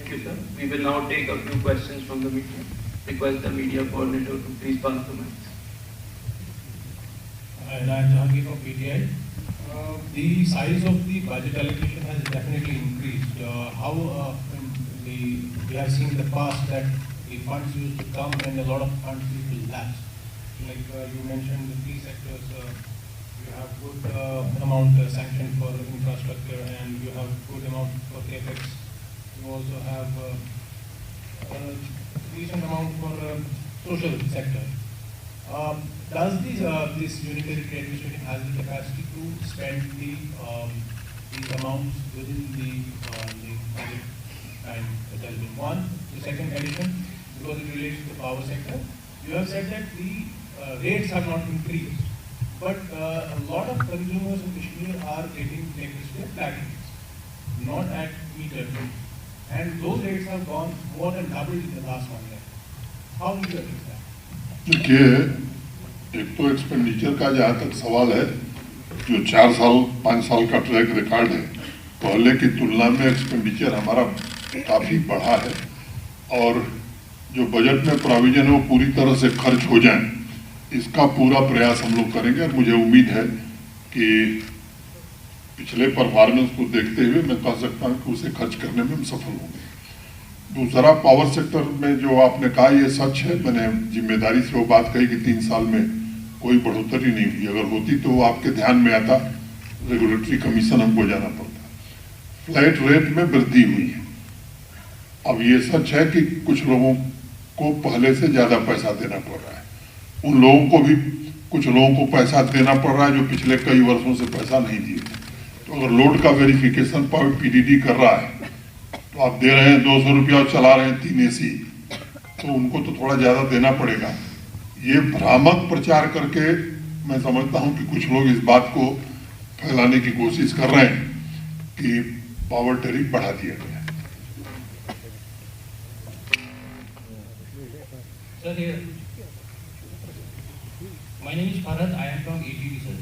Thank you, sir. We will now take a few questions from the media. Request the media coordinator to please pass the mic. And I'm Jahangir from PTI. The size of the budget allocation has definitely increased. We have seen in the past that the funds used to come and a lot of funds used to lapse. Like you mentioned, the three sectors, you have good amount sanctioned for infrastructure, and you have good amount for capex. You also have a decent amount for social sector. Does this unitary trade administration has the capacity to spend these amounts within the budget? And that has been one. The second addition, because it relates to the power sector, you have said that the rates have not increased, but a lot of consumers in Kashmir are getting electricity at flat rates, not at meter rate, and those rates have gone more than doubled in the last 1 year. How do you address that? देखिए, एक तो expenditure का जहाँ तक सवाल है, जो 4 साल 5 साल का ट्रैक रिकॉर्ड है, पहले की तुलना में एक्सपेंडिचर हमारा काफ़ी बढ़ा है, और जो बजट में प्रोविजन है वो पूरी तरह से खर्च हो जाए, इसका पूरा प्रयास हम लोग करेंगे। और मुझे उम्मीद है कि पिछले परफॉर्मेंस को देखते हुए मैं कह सकता हूँ कि उसे खर्च करने में हम सफल होंगे। दूसरा, पावर सेक्टर में जो आपने कहा ये सच है, मैंने जिम्मेदारी से वो बात कही कि 3 साल में कोई बढ़ोतरी नहीं हुई। अगर होती तो वो आपके ध्यान में आता, रेगुलेटरी कमीशन हमको जाना पड़ता। फ्लैट रेट में वृद्धि हुई है। अब ये सच है कि कुछ लोगों को पहले से ज़्यादा पैसा देना पड़ रहा है, उन लोगों को भी कुछ लोगों को पैसा देना पड़ रहा है जो पिछले कई वर्षों से पैसा नहीं दिए। तो अगर लोड का वेरिफिकेशन पीडीडी कर रहा है तो आप दे रहे हैं 200 रुपया और चला रहे हैं 3 AC, तो उनको तो थोड़ा ज़्यादा देना पड़ेगा। ये भ्रामक प्रचार करके मैं समझता हूँ कि कुछ लोग इस बात को फैलाने की कोशिश कर रहे हैं कि पावर टैरिफ बढ़ा दिया गया है। Sir, here. My name is Farhad. I am from ETV, sir.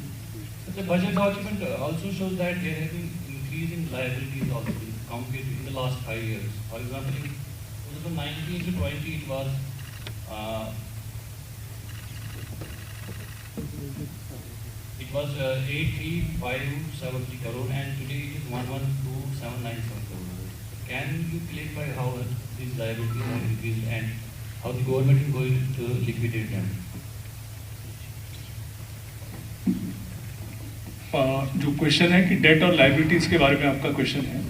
The budget document also shows that there has been increase in liabilities also compared in the last 5 years. For example, in 2019 to 20, it was 83,570 crore, and today it is 11,2797 crore. Can you clarify how these liabilities have increased and how the government is going to liquidate them? जो question है कि date और liabilities के बारे में आपका question है,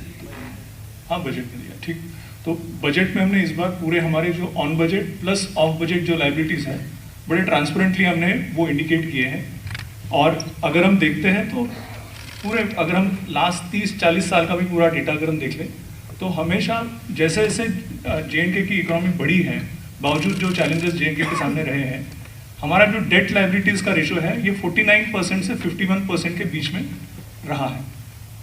हाँ बजट में दिया, ठीक। तो बजट में हमने इस बार पूरे हमारे जो on budget plus of budget जो लाइबिलिटीज है बड़े ट्रांसपेरेंटली हमने वो इंडिकेट किए हैं। और अगर हम देखते हैं तो पूरे, अगर हम लास्ट 30-40 साल का भी पूरा डेटा अगर हम देख लें तो हमेशा जैसे जैसे J&K की इकोनॉमी बढ़ी है, बावजूद जो चैलेंजेस J&K के सामने रहे हैं, हमारा जो डेट लाइबिलिटीज़ का रेशो है ये 49% से 51% के बीच में रहा है।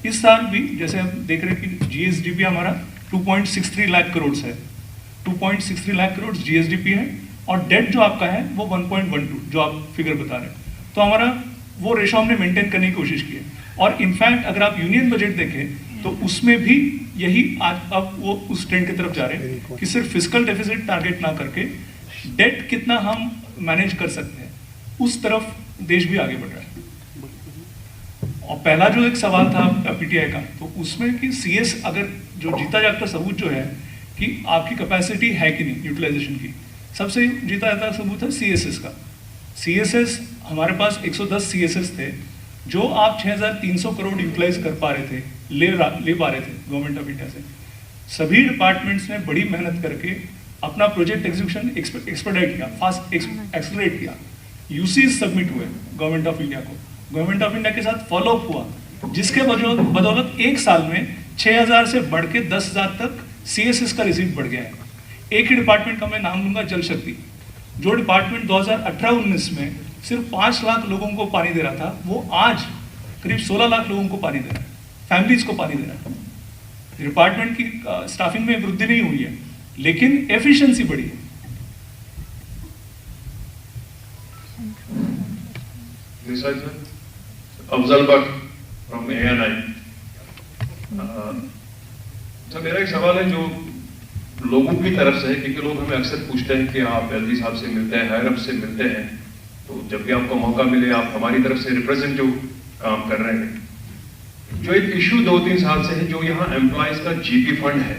इस साल भी जैसे हम देख रहे हैं कि GSDP हमारा 2.63 लाख करोड़ है, 2.63 लाख करोड़ GSDP है, और डेट जो आपका है वो 1.12 जो आप फिगर बता रहे हैं। तो हमारा वो रेशो हमने मेंटेन करने की कोशिश की है। और इनफैक्ट अगर आप यूनियन बजट देखें तो उसमें भी यही आज अब वो उस ट्रेंड की तरफ जा रहे हैं कि सिर्फ फिस्कल डेफिसिट टारगेट ना करके डेट कितना हम मैनेज कर सकते हैं, उस तरफ देश भी आगे बढ़ रहा है। और पहला जो एक सवाल था पीटीआई का, तो उसमें कि सीएस अगर जो जीता जागता सबूत जो है कि आपकी कैपेसिटी है कि नहीं यूटिलाइजेशन की, सबसे जीता जाता सबूत है सीएसएस का। सीएसएस हमारे पास 110 सीएसएस थे जो आप 6,300 करोड़ यूटिलाइज कर पा रहे थे, ले पा रहे थे गवर्नमेंट ऑफ इंडिया से। सभी डिपार्टमेंट्स ने बड़ी मेहनत करके अपना प्रोजेक्ट एग्जीक्यूशन एक्सपेडाइट किया, फास्ट एक्सलरेट किया, यूसीज सबमिट हुए गवर्नमेंट ऑफ इंडिया को, गवर्नमेंट ऑफ इंडिया के साथ फॉलोअप हुआ, जिसके बदौलत 1 साल में 6,000 से बढ़ के 10,000 तक सीएसएस का रिसीट बढ़ गया है। एक ही डिपार्टमेंट का मैं नाम लूंगा, जल शक्ति, जो डिपार्टमेंट 2018-19 में सिर्फ 5 लाख लोगों को पानी दे रहा था, वो आज करीब 16 लाख लोगों को पानी दे रहा है, फैमिलीज को पानी दे रहा है। डिपार्टमेंट की स्टाफिंग में वृद्धि नहीं हुई है, लेकिन एफिशिएंसी बढ़ी है। Afzal but from ANI। तो मेरा एक सवाल है, जो लोगों की तरफ से है, क्योंकि लोग हमें अक्सर पूछते हैं कि आप एलजी साहब से मिलते हैं, हायर अप से मिलते हैं, तो जब भी आपको मौका मिले आप हमारी तरफ से रिप्रेजेंट जो काम कर रहे हैं। जो एक इशू 2-3 साल से है, जो यहाँ एम्प्लॉयज का जीपी फंड है,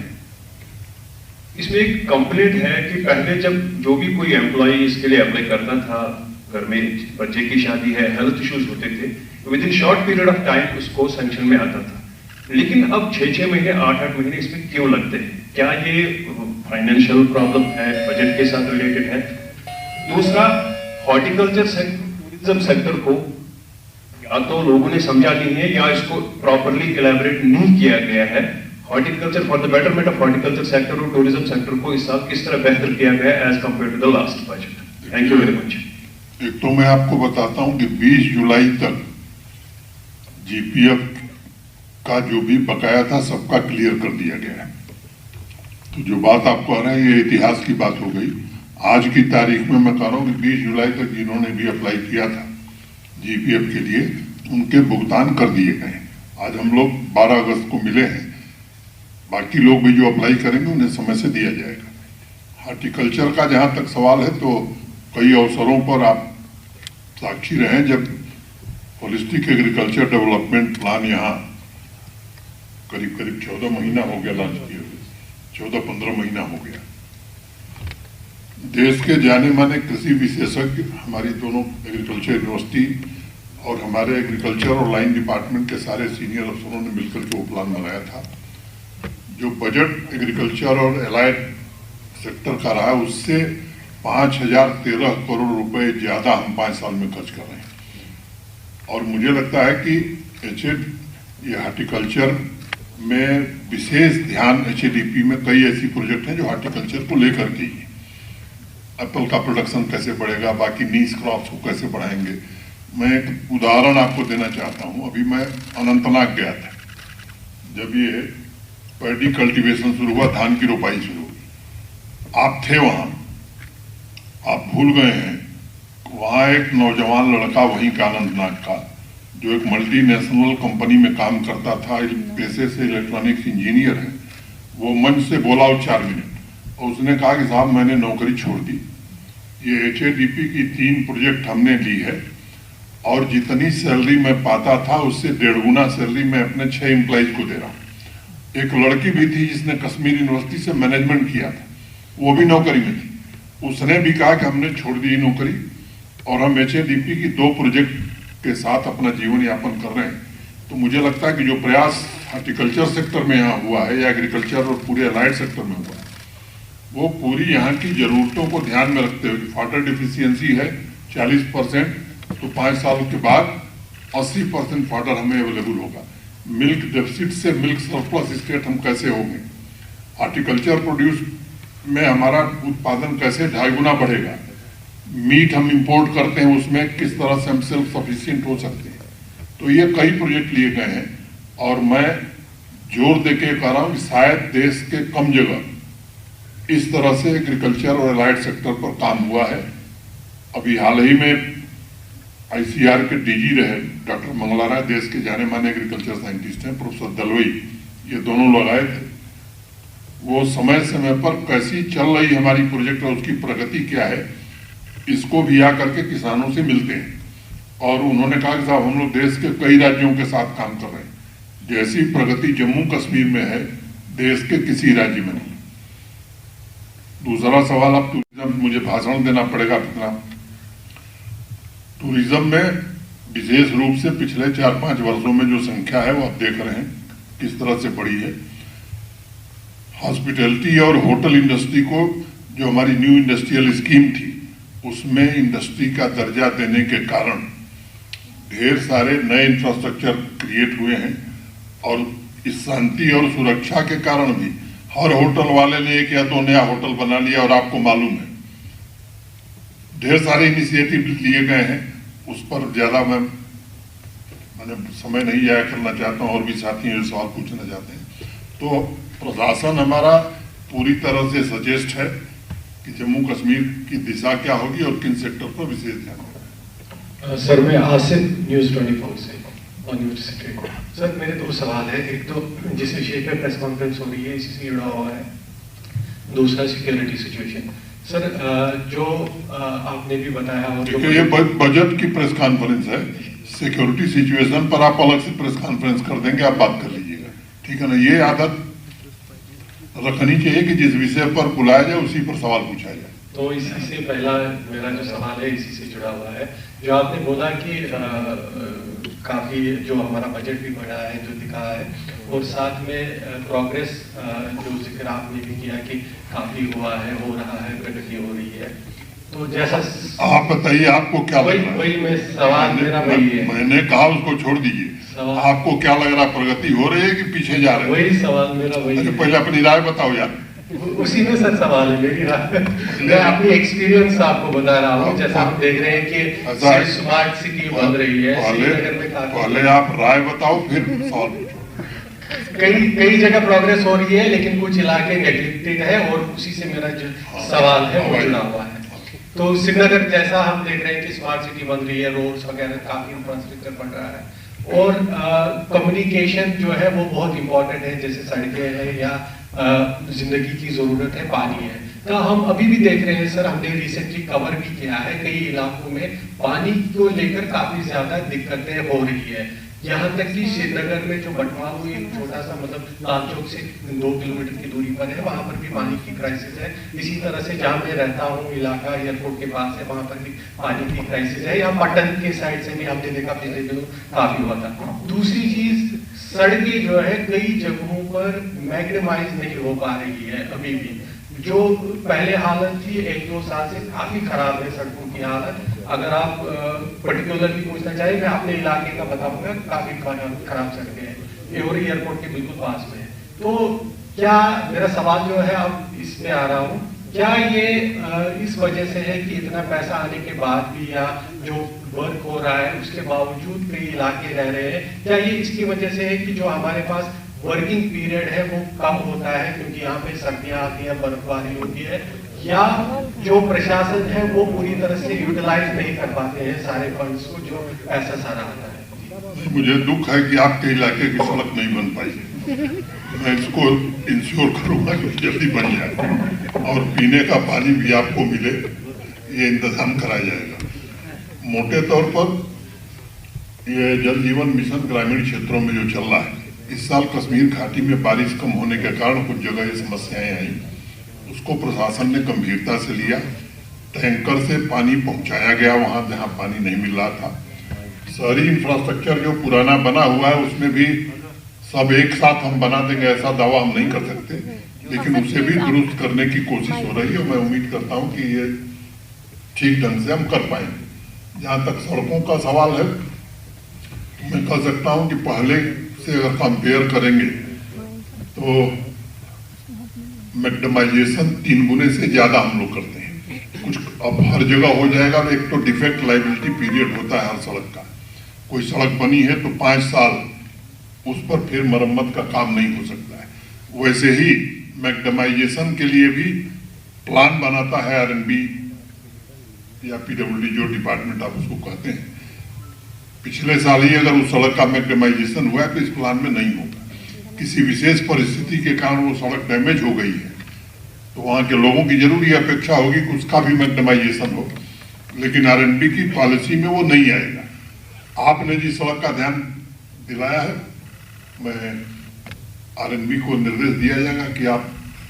इसमें एक कंप्लेंट है कि पहले जब जो भी कोई एम्प्लॉय इसके लिए अप्लाई करता था, घर में बच्चे की शादी है, हेल्थ इश्यूज होते थे, with in short period of time उसको सैंक्शन में आता था। लेकिन अब 6-6 महीने 8-8 महीने इसमें क्यों लगते हैं? क्या ये फाइनेंशियल प्रॉब्लम है, बजट के साथ रिलेटेड है? दूसरा, हॉर्टिकल्चर टूरिज्म सेक्टर को या तो लोगों ने समझा नहीं है या इसको प्रॉपरली इलैबोरेट नहीं किया गया है। Horticulture for the betterment of horticulture sector और टूरिज्म सेक्टर को इस साल किस तरह बेहतर किया गया as compare to the last budget? Thank you very much. एक तो मैं आपको बताता हूं कि 20 जुलाई तक जीपीएफ का जो भी बकाया था सबका क्लियर कर दिया गया है। तो जो बात आप कह रहे हैं ये इतिहास की बात हो गई। आज की तारीख में मैं कह रहा हूं कि 20 जुलाई तक जिन्होंने भी अप्लाई किया था जीपीएफ के लिए, उनके भुगतान कर दिए गए। आज हम लोग 12 अगस्त को मिले हैं, बाकी लोग भी जो अप्लाई करेंगे उन्हें समय से दिया जाएगा। हॉर्टिकल्चर का जहां तक सवाल है, तो कई अवसरों पर आप साक्षी रहे जब होलिस्टिक एग्रीकल्चर डेवलपमेंट प्लान यहाँ करीब 14 महीना हो गया लॉन्च किए हुए, 14-15 महीना हो गया। देश के जाने माने कृषि विशेषज्ञ, हमारी दोनों एग्रीकल्चर यूनिवर्सिटी और हमारे एग्रीकल्चर और लाइन डिपार्टमेंट के सारे सीनियर अफसरों ने मिलकर के वो प्लान बनाया था। जो बजट एग्रीकल्चर और एलाइड सेक्टर का रहा, उससे 5013 करोड़ रुपए ज्यादा हम 5 साल में खर्च कर रहे हैं। और मुझे लगता है कि ये हॉर्टिकल्चर में विशेष ध्यान, HADP में कई ऐसी प्रोजेक्ट हैं जो हॉर्टिकल्चर को लेकर के ही, एप्पल का प्रोडक्शन कैसे बढ़ेगा, बाकी नीश क्रॉप्स को कैसे बढ़ाएंगे। मैं एक उदाहरण आपको देना चाहता हूं। अभी मैं अनंतनाग गया था, जब ये पैडी कल्टीवेशन शुरू हुआ, धान की रोपाई शुरू हुई, आप थे वहां, आप भूल गए हैं। वहां एक नौजवान लड़का वहीं का अनंतनाग का, जो एक मल्टीनेशनल कंपनी में काम करता था, पेशे से इलेक्ट्रॉनिक्स इंजीनियर है, वो मंच से बोला 4 मिनट, और उसने कहा कि साहब मैंने नौकरी छोड़ दी, ये HADP की 3 प्रोजेक्ट हमने ली है और जितनी सैलरी मैं पाता था उससे 1.5 गुना सैलरी मैं अपने 6 एम्प्लॉइज को दे रहा हूँ। एक लड़की भी थी जिसने कश्मीर यूनिवर्सिटी से मैनेजमेंट किया था, वो भी नौकरी में थी। उसने भी कहा कि हमने छोड़ दी नौकरी और हम HADP की 2 प्रोजेक्ट के साथ अपना जीवन यापन कर रहे हैं। तो मुझे लगता है कि जो प्रयास हॉर्टिकल्चर सेक्टर में यहाँ हुआ है या एग्रीकल्चर और पूरे अलाइड सेक्टर में हुआ है, वो पूरी यहाँ की जरूरतों को ध्यान में रखते हुए, फाटर डिफिशियंसी है 40%, तो 5 साल के बाद 80% फाटर हमें अवेलेबल होगा। मिल्क डेफिसिट से मिल्क सरप्लस स्टेट हम कैसे होंगे, हॉर्टिकल्चर प्रोड्यूस में हमारा उत्पादन कैसे 2.5 गुना बढ़ेगा, मीट हम इंपोर्ट करते हैं उसमें किस तरह से हम सेल्फ सफिशिएंट हो सकते हैं। तो ये कई प्रोजेक्ट लिए गए हैं और मैं जोर देके कह रहा हूँ कि शायद देश के कम जगह इस तरह से एग्रीकल्चर और अलाइड सेक्टर पर काम हुआ है। अभी हाल ही में ICAR के DG रहे डॉक्टर मंगला राय, देश के जाने माने एग्रीकल्चर साइंटिस्ट हैं, प्रोफेसर दलवई, ये दोनों लोग आए थे। वो समय समय पर कैसी चल रही हमारी प्रोजेक्ट और उसकी प्रगति क्या है, इसको भी आकर के किसानों से मिलते हैं। और उन्होंने कहा कि साहब हम लोग देश के कई राज्यों के साथ काम कर रहे हैं, जैसी प्रगति जम्मू कश्मीर में है देश के किसी राज्य में नहीं। दूसरा सवाल, अब टूरिज्म, मुझे भाषण देना पड़ेगा कितना। टूरिज्म में विशेष रूप से पिछले 4-5 वर्षों में जो संख्या है वो आप देख रहे हैं किस तरह से बढ़ी है। हॉस्पिटैलिटी और होटल इंडस्ट्री को जो हमारी न्यू इंडस्ट्रियल स्कीम थी उसमें इंडस्ट्री का दर्जा देने के कारण ढेर सारे नए इंफ्रास्ट्रक्चर क्रिएट हुए हैं। और इस शांति और सुरक्षा के कारण भी हर होटल वाले ने 1 या 2 नया होटल बना लिया। और आपको मालूम है ढेर सारे इनिशिएटिव लिए गए हैं, उस पर ज्यादा मैंने समय नहीं जाया करना चाहता हूँ, और भी साथी ये सवाल पूछना चाहते हैं। तो प्रशासन हमारा पूरी तरह से सचेष्ट है कि जम्मू कश्मीर की दिशा क्या होगी और किन सेक्टर पर विशेष ध्यान होगा। सर मैं आसिफ न्यूज़ 24 से यूनिवर्सिटी। सर मेरे 2 सवाल है। एक तो जिस विषय पे प्रेस कॉन्फ्रेंस हो रही है इसी से जुड़ा हुआ है। दूसरा सिक्योरिटी सिचुएशन। सर जो आपने भी बताया और जो ये बजट की प्रेस कॉन्फ्रेंस है, सिक्योरिटी सिचुएशन पर आप अलग से प्रेस कॉन्फ्रेंस कर देंगे, आप बात कर लीजिएगा, ठीक है ना। ये आदत रखनी चाहिए कि जिस विषय पर बुलाया जाए उसी पर सवाल पूछा जाए। तो इसी से पहला मेरा जो सवाल है इसी से जुड़ा हुआ है, जो आपने बोला कि काफ़ी जो हमारा बजट भी बढ़ा है, जो दिखा है, और साथ में प्रोग्रेस जो जिक्र आपने भी किया कि काफ़ी हुआ है, हो रहा है, प्रगति हो रही है। तो जैसा आप बताइए, आपको क्या लग रहा है? वही मैं सवाल मेरा वही है। मैंने कहा उसको छोड़ दीजिए, आपको क्या लग रहा है, प्रगति हो रही है कि पीछे जा रहे हैं? वही सवाल मेरा वही है। पहले अपनी राय बताओ यार। उसी में सर सवाल है मेरी राय। मैं अपनी एक्सपीरियंस आपको बता रहा हूँ, जैसा हम देख रहे हैं कि स्मार्ट सिटी बन रही है श्रीनगर में। पहले आप राय बताओ फिर सवाल पूछो। कई जगह प्रोग्रेस हो रही है, लेकिन कुछ इलाके नेग्लेक्टेड है, और उसी से मेरा जो सवाल है वो जुड़ा हुआ है। तो श्रीनगर जैसा हम देख रहे हैं कि स्मार्ट सिटी बन रही है, रोड्स वगैरह काफी इंफ्रास्ट्रक्चर बन रहा है, और कम्युनिकेशन जो है वो बहुत इंपॉर्टेंट है, जैसे सड़कें हैं या जिंदगी की जरूरत है, पानी है। तो हम अभी भी देख रहे हैं सर, हमने रिसेंटली कवर भी किया है, कई इलाकों में पानी को लेकर काफी ज्यादा दिक्कतें हो रही है। यहाँ तक कि श्रीनगर में जो बटवा हुई छोटा सा मतलब लाल चौक से 2 किलोमीटर की दूरी पर है, वहाँ पर भी पानी की क्राइसिस है। इसी तरह से जहाँ मैं रहता हूँ इलाका एयरपोर्ट के पास है, वहाँ पर भी पानी की क्राइसिस है। या पटन के साइड से भी हमने देखा पिछले दिनों काफी हुआ था। दूसरी चीज, सड़कें जो है कई जगहों पर मैग्नेमाइज नहीं हो पा रही है अभी भी। जो पहले हालत थी 1-2 साल से काफी खराब है सड़कों की हालत। अगर आप पर्टिकुलरली पूछना चाहिए, मैं अपने इलाके का बताऊंगा, काफी खराब सड़कें हैं, एवरी एयरपोर्ट के बिल्कुल पास में है। तो क्या मेरा सवाल जो है, अब इसमें आ रहा हूँ, क्या ये इस वजह से है कि इतना पैसा आने के बाद भी, या जो वर्क हो रहा है उसके बावजूद कई इलाके रह रहे हैं, क्या ये इसकी वजह से है कि जो हमारे पास वर्किंग पीरियड है वो कम होता है क्योंकि यहाँ पे सर्दियाँ आती है, बर्फबारी होती है, या जो प्रशासन है वो पूरी तरह से यूटिलाइज नहीं कर पाते हैं सारे फंड्स को जो पैसा सारा आता है? मुझे दुख है कि आपके इलाके की सड़क नहीं बन पाई। मैं इसको इंश्योर करूंगा कि जल्दी बन जाए और पीने का पानी भी आपको मिले, ये इंतजाम कराया जाएगा। मोटे तौर पर ये जल जीवन मिशन ग्रामीण क्षेत्रों में जो चल रहा है, इस साल कश्मीर घाटी में बारिश कम होने के कारण कुछ जगह ये समस्याएं आई, उसको प्रशासन ने गंभीरता से लिया। टैंकर से पानी पहुंचाया गया वहां जहां पानी नहीं मिल रहा था। शहरी इंफ्रास्ट्रक्चर जो पुराना बना हुआ है उसमें भी सब एक साथ हम बना देंगे ऐसा दावा हम नहीं कर सकते, लेकिन उसे भी दुरुस्त करने की कोशिश हो रही है। मैं उम्मीद करता हूं कि ये ठीक ढंग से हम कर पाएंगे। जहां तक सड़कों का सवाल है, मैं कह सकता हूं कि पहले से अगर कंपेयर करेंगे तो मैग्नेमाइजेशन 3 गुने से ज्यादा हम लोग करते हैं। कुछ अब हर जगह हो जाएगा। एक तो डिफेक्ट लाइबिलिटी पीरियड होता है हर सड़क का। कोई सड़क बनी है तो 5 साल उस पर फिर मरम्मत का काम नहीं हो सकता है। वैसे ही मैग्नेमाइजेशन के लिए भी प्लान बनाता है आरएनबी या पीडब्ल्यूडी, जो डिपार्टमेंट आप उसको कहते हैं। पिछले साल ही अगर उस सड़क का मैग्नेमाइजेशन हुआ है तो इस प्लान में नहीं होगा। किसी विशेष परिस्थिति के कारण वो सड़क डैमेज हो गई है तो वहाँ के लोगों की जरूरी अपेक्षा होगी कि उसका भी मैग्नेमाइजेशन हो, लेकिन आरएनबी की पॉलिसी में वो नहीं आएगा। आपने जिस सड़क का ध्यान दिलाया है, मैं आरएनबी को निर्देश दिया जाएगा कि आप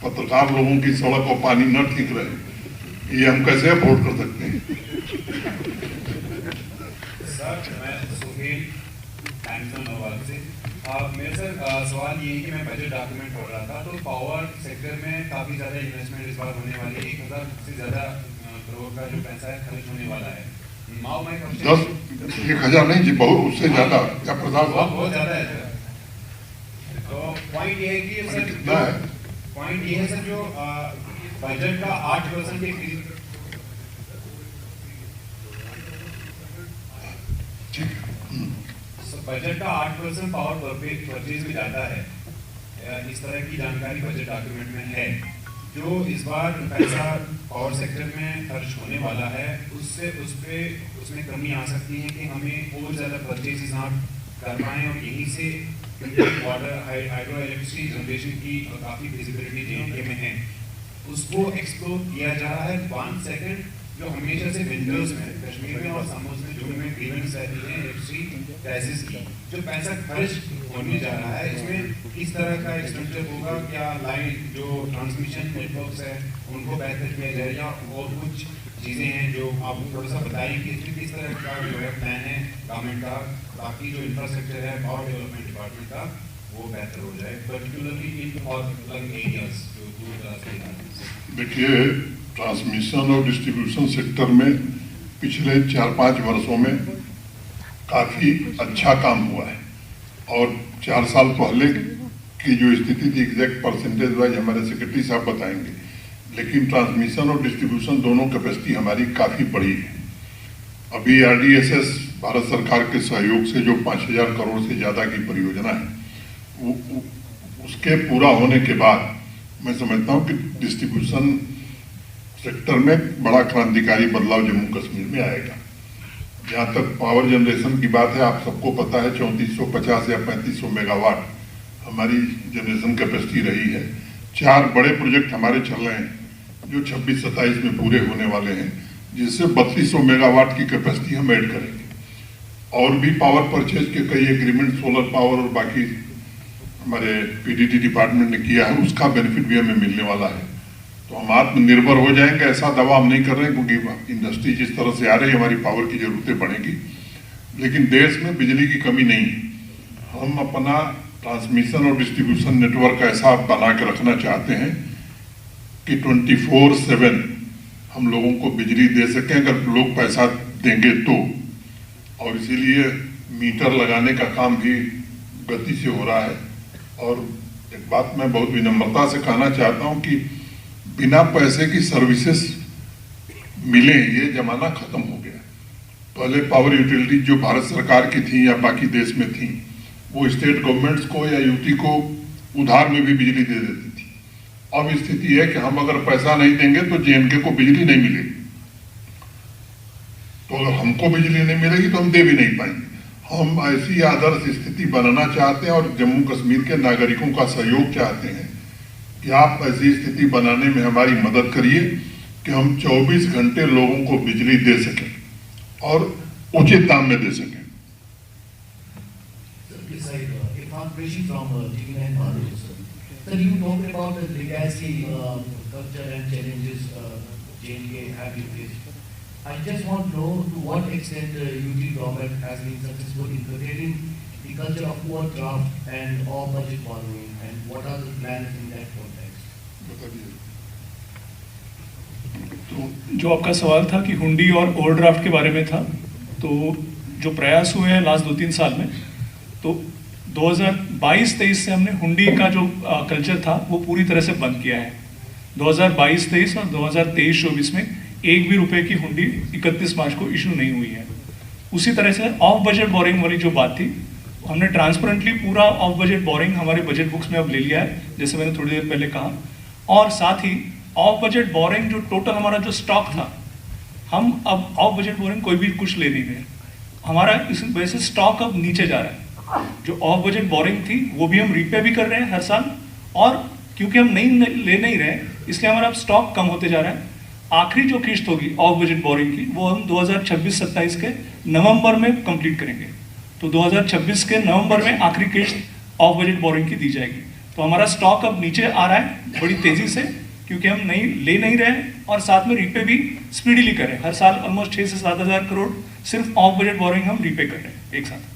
पत्रकार लोगों की सड़क और पानी न ठीक रहे, ये हम कैसे अफोर्ड कर सकते हैं। सर मैं सुहेल नवाज से, मेरा सर सवाल ये है कि मैं बजट डॉक्यूमेंट पढ़ रहा था, तो पावर सेक्टर में काफ़ी ज़्यादा इन्वेस्टमेंट इस बार होने वाली है। 1000 से ज़्यादा करोड़ का जो पैसा है खर्च होने वाला है। माओ मैं 10,000 नहीं जी, बहुत उससे ज़्यादा, क्या बहुत ज़्यादा है सर। तो पॉइंट ये है कि सर कितना है, पॉइंट ये है सर, जो बजट का 8% के बजट का 8% पावर परचेज में जाता है। इस तरह की जानकारी बजट डॉक्यूमेंट में है। जो इस बार पैसा पावर सेक्टर में खर्च होने वाला है, उसमें कमी आ सकती है कि हमें और ज़्यादा परचेज आप कर पाएँ और यहीं से वाटर हाइड्रो इलेक्ट्रिसिटी जनरेशन की काफ़ी फिजिबिलिटी जे में है। उसको एक्सप्लोर किया जा रहा है। 1 सेकंड जो हमेशा से विंटर्स में कश्मीर में और समर्स में जून में इवेंट्स रहती हैं एफसी क्राइसिस की, जो पैसा खर्च होने जा रहा है इसमें किस तरह का एक्सपेंडिचर होगा? क्या लाइन जो ट्रांसमिशन नेटवर्क्स है उनको बेहतर किया जाए या और कुछ चीज़ें हैं जो आप थोड़ा सा बताइए कि इसमें किस तरह का जो है प्लान है गवर्नमेंट का, ताकि जो इंफ्रास्ट्रक्चर है पावर डेवलपमेंट डिपार्टमेंट का वो बेहतर हो जाए, पर्टिकुलरली इन और अलग एरियाज जो दूर दराज के इलाके से। देखिए, ट्रांसमिशन और डिस्ट्रीब्यूशन सेक्टर में पिछले 4-5 वर्षों में काफ़ी अच्छा काम हुआ है और 4 साल पहले की जो स्थिति थी एग्जैक्ट परसेंटेज वाइज हमारे सेक्रेटरी साहब बताएंगे, लेकिन ट्रांसमिशन और डिस्ट्रीब्यूशन दोनों कैपेसिटी हमारी काफ़ी बड़ी है। अभी RDSS भारत सरकार के सहयोग से जो 5,000 करोड़ से ज़्यादा की परियोजना है उसके पूरा होने के बाद मैं समझता हूँ कि डिस्ट्रीब्यूशन सेक्टर में बड़ा क्रांतिकारी बदलाव जम्मू कश्मीर में आएगा। जहाँ तक पावर जनरेशन की बात है, आप सबको पता है 3450 या 3500 मेगावाट हमारी जनरेशन कैपेसिटी रही है। 4 बड़े प्रोजेक्ट हमारे चल रहे हैं जो 26-27 में पूरे होने वाले हैं, जिससे 3200 मेगावाट की कैपेसिटी हम ऐड करेंगे। और भी पावर परचेज के कई एग्रीमेंट सोलर पावर और बाकी हमारे PDT डिपार्टमेंट ने किया है, उसका बेनिफिट भी हमें मिलने वाला है। तो हम आत्मनिर्भर हो जाएंगे, ऐसा दावा हम नहीं कर रहे हैं, क्योंकि इंडस्ट्री जिस तरह से आ रही है हमारी पावर की जरूरतें बढ़ेंगी, लेकिन देश में बिजली की कमी नहीं है। हम अपना ट्रांसमिशन और डिस्ट्रीब्यूशन नेटवर्क ऐसा बना के रखना चाहते हैं कि 24/7 हम लोगों को बिजली दे सकें, अगर लोग पैसा देंगे तो। और इसीलिए मीटर लगाने का काम भी गति से हो रहा है। और एक बात मैं बहुत विनम्रता से कहना चाहता हूं कि बिना पैसे की सर्विसेज मिले ये जमाना खत्म हो गया। पहले पावर यूटिलिटी जो भारत सरकार की थी या बाकी देश में थी, वो स्टेट गवर्नमेंट्स को या यूटी को उधार में भी बिजली दे देती थी। अब स्थिति है कि हम अगर पैसा नहीं देंगे तो JNK को बिजली नहीं मिलेगी, तो अगर हमको बिजली नहीं मिलेगी तो हम दे भी नहीं पाएंगे। हम ऐसी आदर्श स्थिति बनाना चाहते हैं और जम्मू कश्मीर के नागरिकों का सहयोग चाहते हैं कि आप ऐसी स्थिति बनाने में हमारी मदद करिए कि हम 24 घंटे लोगों को बिजली दे सकें और उचित दाम में दे सकें। Sir, you talked about the legacy culture and challenges JNK have faced. I just want to know to what extent UT government has been successful in curtailing the culture of overdraft and off-budget borrowing, and what are the plans in that context? तो जो आपका सवाल था कि हुंडी और overdraft के बारे में था, तो जो प्रयास हुए हैं लास्ट 2-3 साल में, तो 2022-23 से हमने हुंडी का जो कल्चर था वो पूरी तरह से बंद किया है। 2022-23 और 2023-24 में 1 भी रुपए की हुंडी 31 मार्च को इशू नहीं हुई है। उसी तरह से ऑफ बजट बोरिंग वाली जो बात थी, हमने ट्रांसपेरेंटली पूरा ऑफ बजट बोरिंग हमारे बजट बुक्स में अब ले लिया है, जैसे मैंने थोड़ी देर पहले कहा। और साथ ही ऑफ बजट बोरिंग जो टोटल हमारा जो स्टॉक था, हम अब ऑफ बजट बोरिंग कोई भी कुछ ले नहीं रहे, हमारा इस वजह से स्टॉक अब नीचे जा रहा है। जो ऑफ बजट बोरिंग थी वो भी हम रीपे भी कर रहे हैं हर साल, और क्योंकि हम ले नहीं रहे इसलिए हमारा स्टॉक कम होते जा रहा है। आखिरी जो किस्त होगी ऑफ बजट बोरिंग की वो हम 2026-27 के नवंबर में कंप्लीट करेंगे। तो 2026 के नवंबर में आखिरी किस्त ऑफ बजट बोरिंग की दी जाएगी। तो हमारा स्टॉक अब नीचे आ रहा है बड़ी तेजी से, क्योंकि हम ले नहीं रहे और साथ में रीपे भी स्पीडीली कर रहे हैं। हर साल ऑलमोस्ट 6 से 7 हज़ार करोड़ सिर्फ ऑफ बजट बोरिंग हम रीपे कर रहे हैं एक साथ।